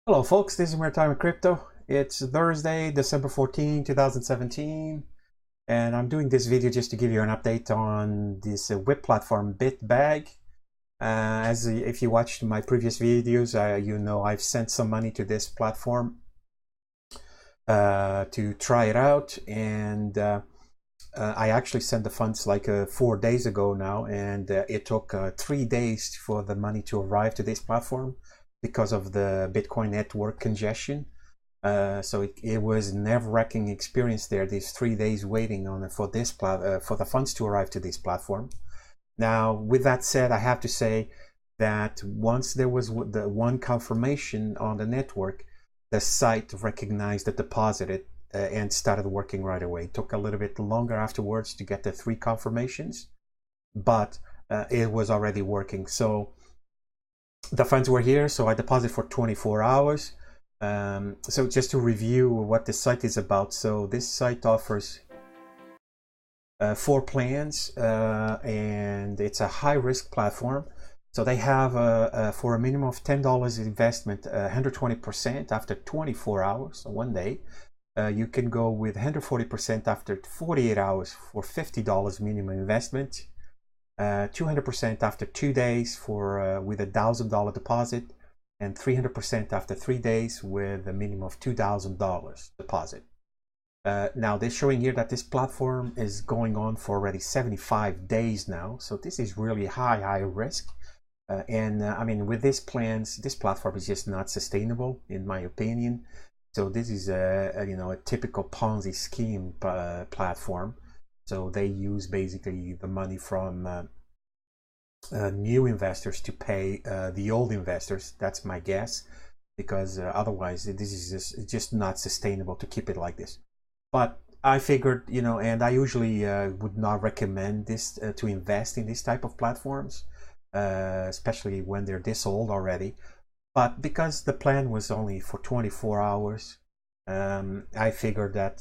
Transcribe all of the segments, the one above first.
Hello folks, this is Maritime Crypto. It's Thursday, December 14, 2017, and I'm doing this video just to give you an update on this web platform BitBag. If you watched my previous videos, you know I've sent some money to this platform to try it out, and I actually sent the funds like 4 days ago now, and it took 3 days for the money to arrive to this platform because of the Bitcoin network congestion. So it was a nerve-wracking experience there, these 3 days waiting on for the funds to arrive to this platform. Now, with that said, I have to say that once there was the one confirmation on the network, the site recognized the deposit and started working right away. It took a little bit longer afterwards to get the 3 confirmations, but it was already working. So the funds were here, so I deposited for 24 hours. So just to review what this site is about. So this site offers 4 plans, and it's a high-risk platform. So they have, for a minimum of $10 investment, 120% after 24 hours, so 1 day. You can go with 140% after 48 hours for $50 minimum investment, 200% after 2 days for with a $1,000 deposit, and 300% after 3 days with a minimum of $2,000 deposit. Now they're showing here that this platform is going on for already 75 days now, so this is really high risk. I mean, with these plans, this platform is just not sustainable, in my opinion. So this is a typical Ponzi scheme platform. So they use basically the money from new investors to pay the old investors. That's my guess, because otherwise this is just not sustainable to keep it like this. But I figured, and I usually would not recommend this to invest in this type of platforms, especially when they're this old already. But because the plan was only for 24 hours, I figured that,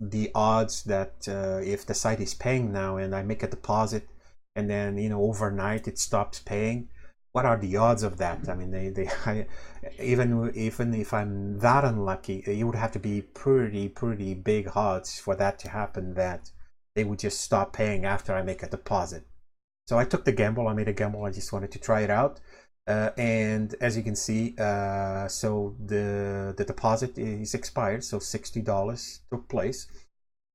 the odds that if the site is paying now and I make a deposit and then, overnight it stops paying, what are the odds of that? I mean, even if I'm that unlucky, it would have to be pretty big odds for that to happen, that they would just stop paying after I make a deposit. So I took the gamble. I made a gamble. I just wanted to try it out. And as you can see, so the deposit is expired, so $60 took place.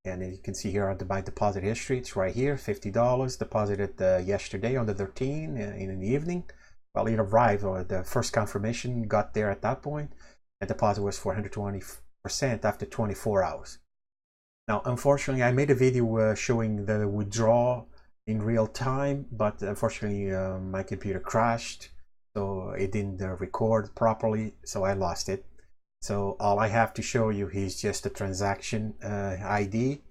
And as you can see here on my deposit history, it's right here, $50 deposited yesterday on the 13th in the evening. Well, it arrived, or the first confirmation got there at that point, and deposit was for 120% after 24 hours. Now, unfortunately, I made a video showing the withdrawal in real time, but unfortunately my computer crashed, so it didn't record properly, so I lost it. So all I have to show you is just the transaction ID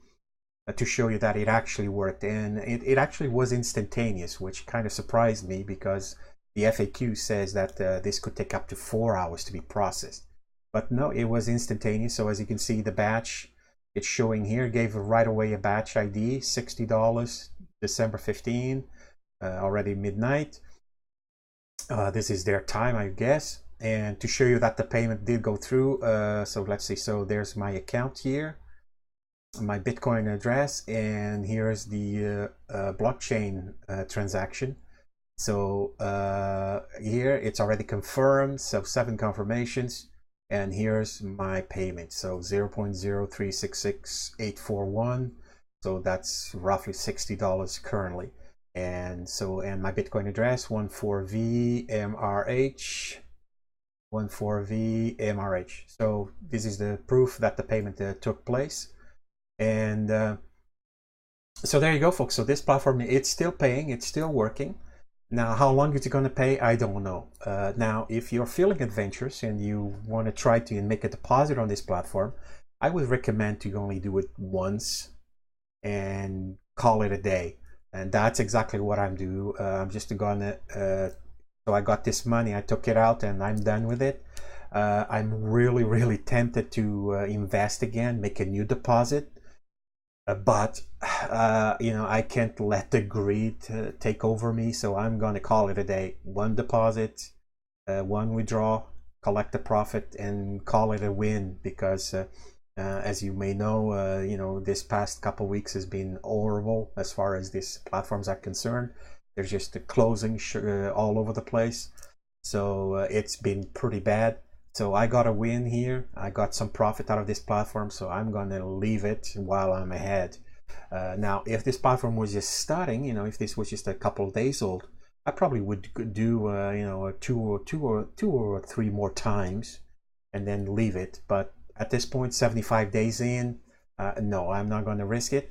to show you that it actually worked, and it actually was instantaneous, which kind of surprised me, because the FAQ says that this could take up to 4 hours to be processed. But no, it was instantaneous. So as you can see, the batch it's showing here gave right away a batch ID, $60, December 15, already midnight. This is their time, I guess. And to show you that the payment did go through, so let's see, so there's my account here, my Bitcoin address, and here's the blockchain transaction. So here it's already confirmed, so 7 confirmations, and here's my payment, so 0.0366841, so that's roughly $60 currently. And so, and my Bitcoin address, 14VMRH, 14VMRH. So this is the proof that the payment took place. And so there you go, folks. So this platform, it's still paying, it's still working. Now, how long is it going to pay? I don't know. Now, if you're feeling adventurous and you want to try to make a deposit on this platform, I would recommend to only do it once and call it a day. And that's exactly what I'm doing. I'm just gonna, so I got this money, I took it out, and I'm done with it. I'm really tempted to invest again, make a new deposit. But I can't let the greed take over me, so I'm gonna call it a day. One deposit, one withdrawal, collect the profit and call it a win, because as you may know, you know, this past couple weeks has been horrible as far as these platforms are concerned. There's just a closing all over the place. So it's been pretty bad. So I got a win here. I got some profit out of this platform, so I'm gonna leave it while I'm ahead. Now, if this platform was just starting, you know, if this was just a couple of days old, I probably would do, you know, two or three more times and then leave it. But at this point, 75 days in, no, I'm not going to risk it.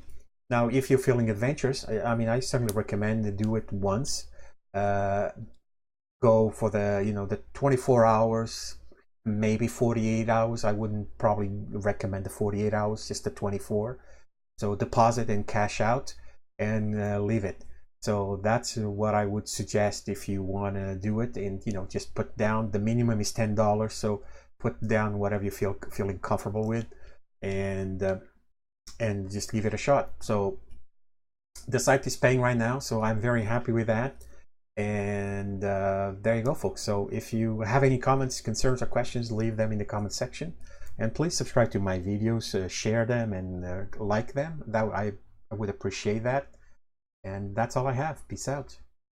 Now, if you're feeling adventurous, I mean, I certainly recommend to do it once. Go for the, you know, the 24 hours, maybe 48 hours. I wouldn't probably recommend the 48 hours, just the 24. So deposit and cash out and leave it. So that's what I would suggest if you want to do it. And, you know, just put down, the minimum is $10. So put down whatever you feeling comfortable with, and just give it a shot. So the site is paying right now, so I'm very happy with that. And there you go, folks. So if you have any comments, concerns, or questions, leave them in the comment section. And please subscribe to my videos, share them, and like them. That I would appreciate that. And that's all I have. Peace out.